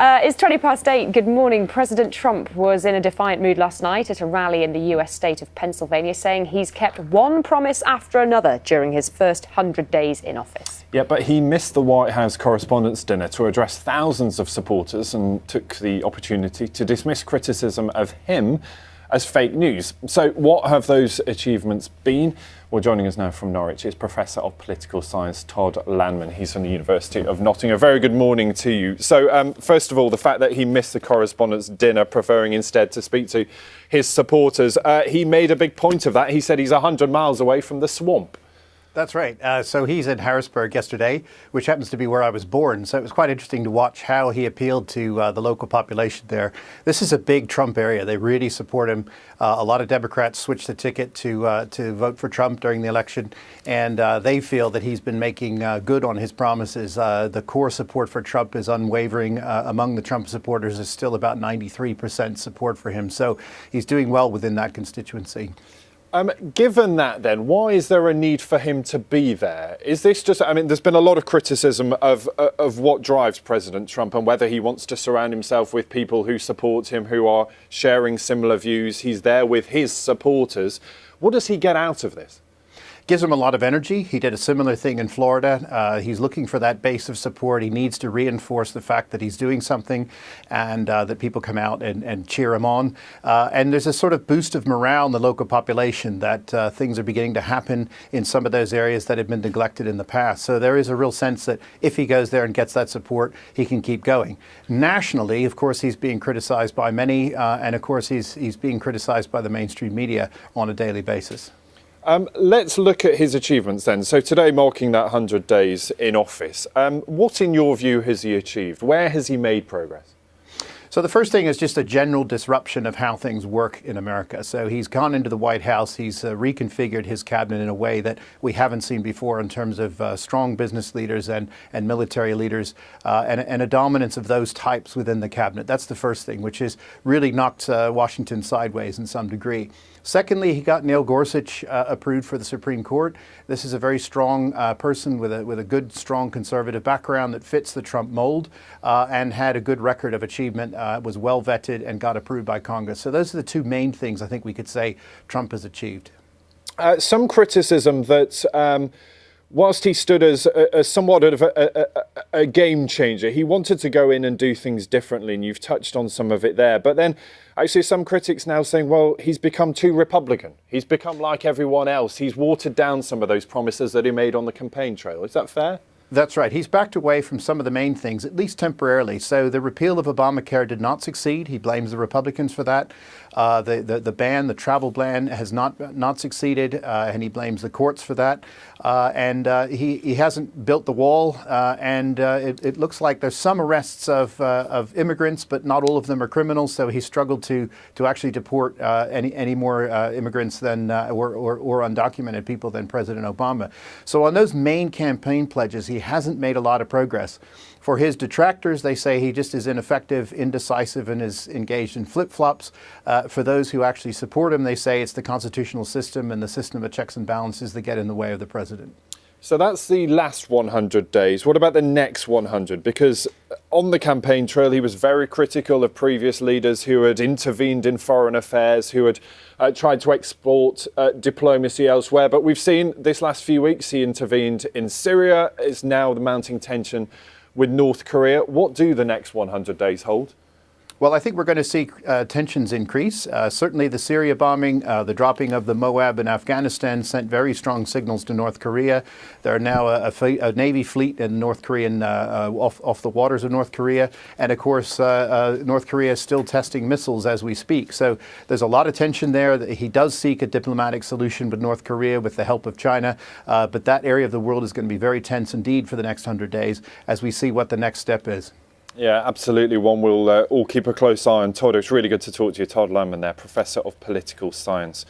It's 8:20. Good morning. President Trump was in a defiant mood last night at a rally in the US state of Pennsylvania, saying he's kept one promise after another during his first 100 days in office. Yeah, but he missed the White House Correspondents' Dinner to address thousands of supporters and took the opportunity to dismiss criticism of him as fake news. So what have those achievements been? Well, joining us now from Norwich is Professor of Political Science Todd Landman. He's from the University of Nottingham. A very good morning to you. So first of all, the fact that he missed the Correspondents' Dinner, preferring instead to speak to his supporters, he made a big point of that. He said he's 100 miles away from the swamp. That's right. So he's in Harrisburg yesterday, which happens to be where I was born. So it was quite interesting to watch how he appealed to the local population there. This is a big Trump area. They really support him. A lot of Democrats switched the ticket to vote for Trump during the election, and they feel that he's been making good on his promises. The core support for Trump is unwavering. Among the Trump supporters is still about 93% support for him. So he's doing well within that constituency. Given that, then, why is there a need for him to be there? Is this just, there's been a lot of criticism of what drives President Trump and whether he wants to surround himself with people who support him, who are sharing similar views. He's there with his supporters. What does he get out of this? Gives him a lot of energy. He did a similar thing in Florida. He's looking for that base of support. He needs to reinforce the fact that he's doing something and that people come out and cheer him on. And there's a sort of boost of morale in the local population that things are beginning to happen in some of those areas that have been neglected in the past. So there is a real sense that if he goes there and gets that support, he can keep going. Nationally, of course, he's being criticized by many. And of course, he's being criticized by the mainstream media on a daily basis. Let's look at his achievements then. So today, marking that 100 days in office, what in your view has he achieved? Where has he made progress? So the first thing is just a general disruption of how things work in America. So he's gone into the White House. He's reconfigured his cabinet in a way that we haven't seen before in terms of strong business leaders and military leaders and a dominance of those types within the cabinet. That's the first thing, which has really knocked Washington sideways in some degree. Secondly, he got Neil Gorsuch approved for the Supreme Court. This is a very strong person with a good, strong conservative background that fits the Trump mold and had a good record of achievement, was well vetted and got approved by Congress. So those are the two main things I think we could say Trump has achieved. Some criticism that whilst he stood as somewhat of a game changer, he wanted to go in and do things differently, and you've touched on some of it there. But then actually some critics now saying, well, he's become too Republican. He's become like everyone else. He's watered down some of those promises that he made on the campaign trail. Is that fair? That's right. He's backed away from some of the main things, at least temporarily. So the repeal of Obamacare did not succeed. He blames the Republicans for that. The ban, the travel ban, has not succeeded, and he blames the courts for that. He hasn't built the wall, and it looks like there's some arrests of immigrants, but not all of them are criminals. So he struggled to actually deport any more immigrants than or undocumented people than President Obama. So on those main campaign pledges, he hasn't made a lot of progress. For his detractors, they say he just is ineffective, indecisive, and is engaged in flip-flops. For those who actually support him, they say it's the constitutional system and the system of checks and balances that get in the way of the president. So that's the last 100 days. What about the next 100? Because on the campaign trail, he was very critical of previous leaders who had intervened in foreign affairs, who had tried to export diplomacy elsewhere. But we've seen this last few weeks, he intervened in Syria. It's now the mounting tension with North Korea. What do the next 100 days hold? Well, I think we're going to see tensions increase. Certainly the Syria bombing, the dropping of the Moab in Afghanistan sent very strong signals to North Korea. There are now a Navy fleet in North Korean, off the waters of North Korea. And of course, North Korea is still testing missiles as we speak. So there's a lot of tension there. He does seek a diplomatic solution with North Korea with the help of China. But that area of the world is going to be very tense indeed for the next 100 days as we see what the next step is. Yeah, absolutely. One we'll all keep a close eye on. Todd, it's really good to talk to you. Todd Landman there, Professor of Political Science